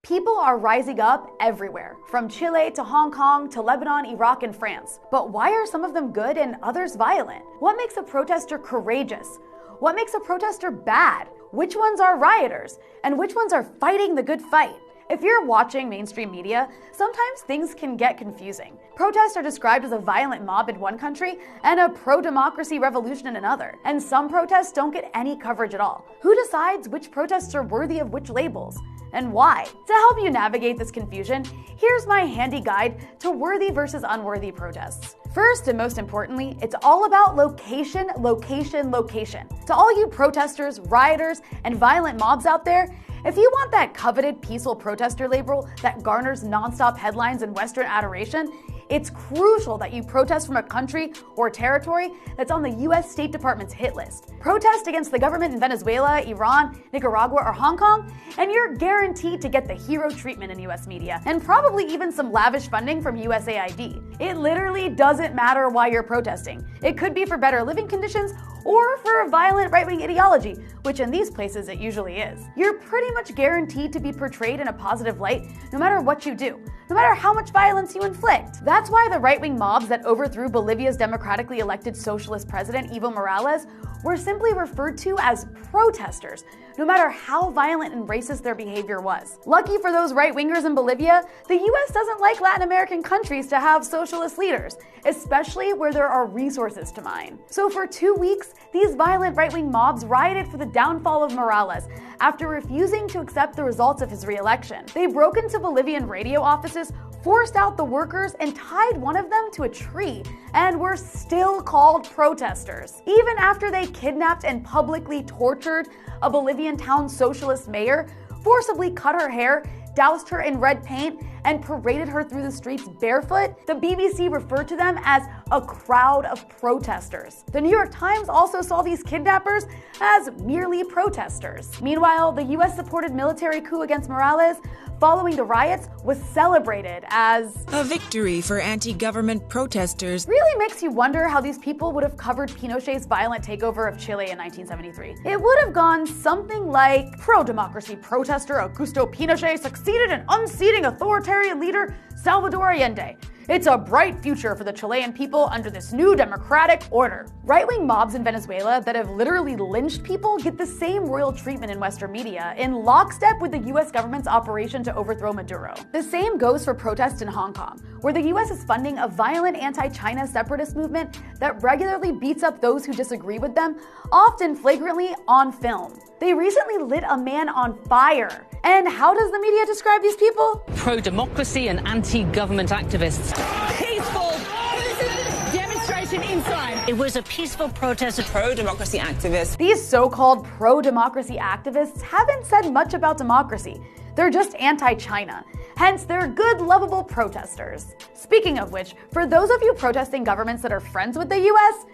People are rising up everywhere, from Chile to Hong Kong to Lebanon, Iraq, and France. But why are some of them good and others violent? What makes a protester courageous? What makes a protester bad? Which ones are rioters? And which ones are fighting the good fight? If you're watching mainstream media, sometimes things can get confusing. Protests are described as a violent mob in one country and a pro-democracy revolution in another. And some protests don't get any coverage at all. Who decides which protests are worthy of which labels? And why? To help you navigate this confusion, here's my handy guide to worthy versus unworthy protests. First and most importantly, it's all about location, location, location. To all you protesters, rioters, and violent mobs out there, if you want that coveted peaceful protester label that garners nonstop headlines and Western adoration, it's crucial that you protest from a country or territory that's on the US State Department's hit list. Protest against the government in Venezuela, Iran, Nicaragua, or Hong Kong, and you're guaranteed to get the hero treatment in US media, and probably even some lavish funding from USAID. It literally doesn't matter why you're protesting. It could be for better living conditions or for a violent right-wing ideology, which in these places it usually is. You're pretty much guaranteed to be portrayed in a positive light no matter what you do, no matter how much violence you inflict. That's why the right-wing mobs that overthrew Bolivia's democratically elected socialist president Evo Morales were simply referred to as protesters, no matter how violent and racist their behavior was. Lucky for those right-wingers in Bolivia, the US doesn't like Latin American countries to have socialist leaders, especially where there are resources to mine. So for 2 weeks, these violent right-wing mobs rioted for the downfall of Morales after refusing to accept the results of his re-election. They broke into Bolivian radio offices, forced out the workers, and tied one of them to a tree, and were still called protesters. Even after they kidnapped and publicly tortured a Bolivian town socialist mayor, forcibly cut her hair, doused her in red paint, and paraded her through the streets barefoot, the BBC referred to them as a crowd of protesters. The New York Times also saw these kidnappers as merely protesters. Meanwhile, the US-supported military coup against Morales following the riots was celebrated as a victory for anti-government protesters. Really makes you wonder how these people would have covered Pinochet's violent takeover of Chile in 1973. It would have gone something like, pro-democracy protester Augusto Pinochet succeeded in unseating authoritarian leader Salvador Allende. It's a bright future for the Chilean people under this new democratic order. Right-wing mobs in Venezuela that have literally lynched people get the same royal treatment in Western media, in lockstep with the US government's operation to overthrow Maduro. The same goes for protests in Hong Kong, where the US is funding a violent anti-China separatist movement that regularly beats up those who disagree with them, often flagrantly on film. They recently lit a man on fire. And how does the media describe these people? Pro-democracy and anti-government activists. Peaceful demonstration inside. It was a peaceful protest of pro-democracy activists. These so-called pro-democracy activists haven't said much about democracy. They're just anti-China. Hence, they're good, lovable protesters. Speaking of which, for those of you protesting governments that are friends with the US,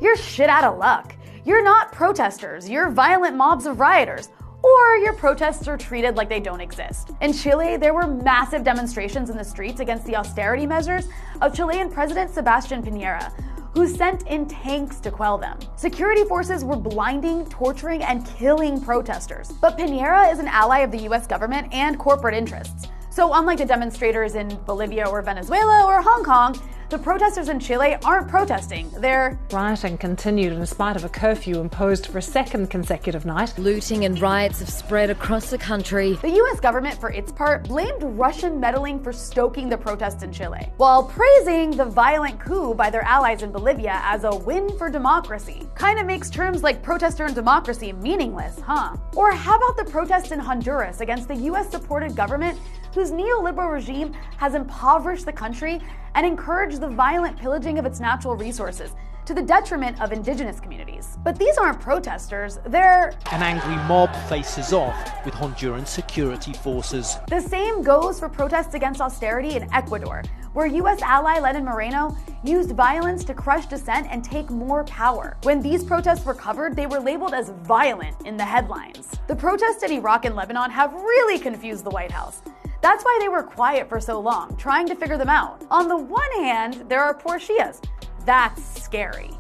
you're shit out of luck. You're not protesters, you're violent mobs of rioters. Or your protests are treated like they don't exist. In Chile, there were massive demonstrations in the streets against the austerity measures of Chilean President Sebastián Piñera, who sent in tanks to quell them. Security forces were blinding, torturing, and killing protesters. But Piñera is an ally of the US government and corporate interests. So unlike the demonstrators in Bolivia or Venezuela or Hong Kong, the protesters in Chile aren't protesting, they're... Rioting continued in spite of a curfew imposed for a second consecutive night. Looting and riots have spread across the country. The US government, for its part, blamed Russian meddling for stoking the protests in Chile, while praising the violent coup by their allies in Bolivia as a win for democracy. Kinda makes terms like protester and democracy meaningless, huh? Or how about the protests in Honduras against the US-supported government whose neoliberal regime has impoverished the country and encouraged the violent pillaging of its natural resources to the detriment of indigenous communities. But these aren't protesters, they're... An angry mob faces off with Honduran security forces. The same goes for protests against austerity in Ecuador, where US ally Lenin Moreno used violence to crush dissent and take more power. When these protests were covered, they were labeled as violent in the headlines. The protests in Iraq and Lebanon have really confused the White House. That's why they were quiet for so long, trying to figure them out. On the one hand, there are poor Shias. That's scary.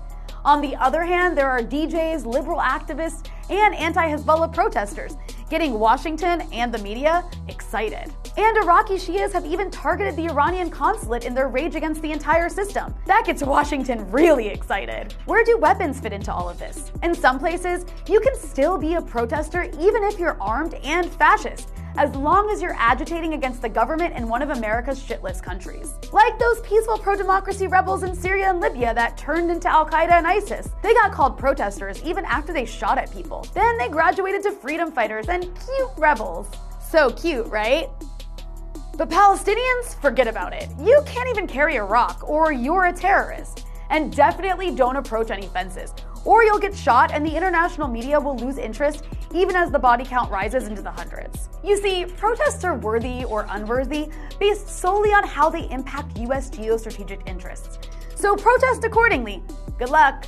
On the other hand, there are DJs, liberal activists, and anti-Hezbollah protesters, getting Washington and the media excited. And Iraqi Shias have even targeted the Iranian consulate in their rage against the entire system. That gets Washington really excited. Where do weapons fit into all of this? In some places, you can still be a protester even if you're armed and fascist, as long as you're agitating against the government in one of America's shitless countries. Like those peaceful pro-democracy rebels in Syria and Libya that turned into Al-Qaeda and ISIS. They got called protesters even after they shot at people. Then they graduated to freedom fighters and cute rebels. So cute, right? But Palestinians, forget about it. You can't even carry a rock, or you're a terrorist. And definitely don't approach any fences, or you'll get shot and the international media will lose interest even as the body count rises into the hundreds. You see, protests are worthy or unworthy based solely on how they impact US geostrategic interests. So protest accordingly. Good luck.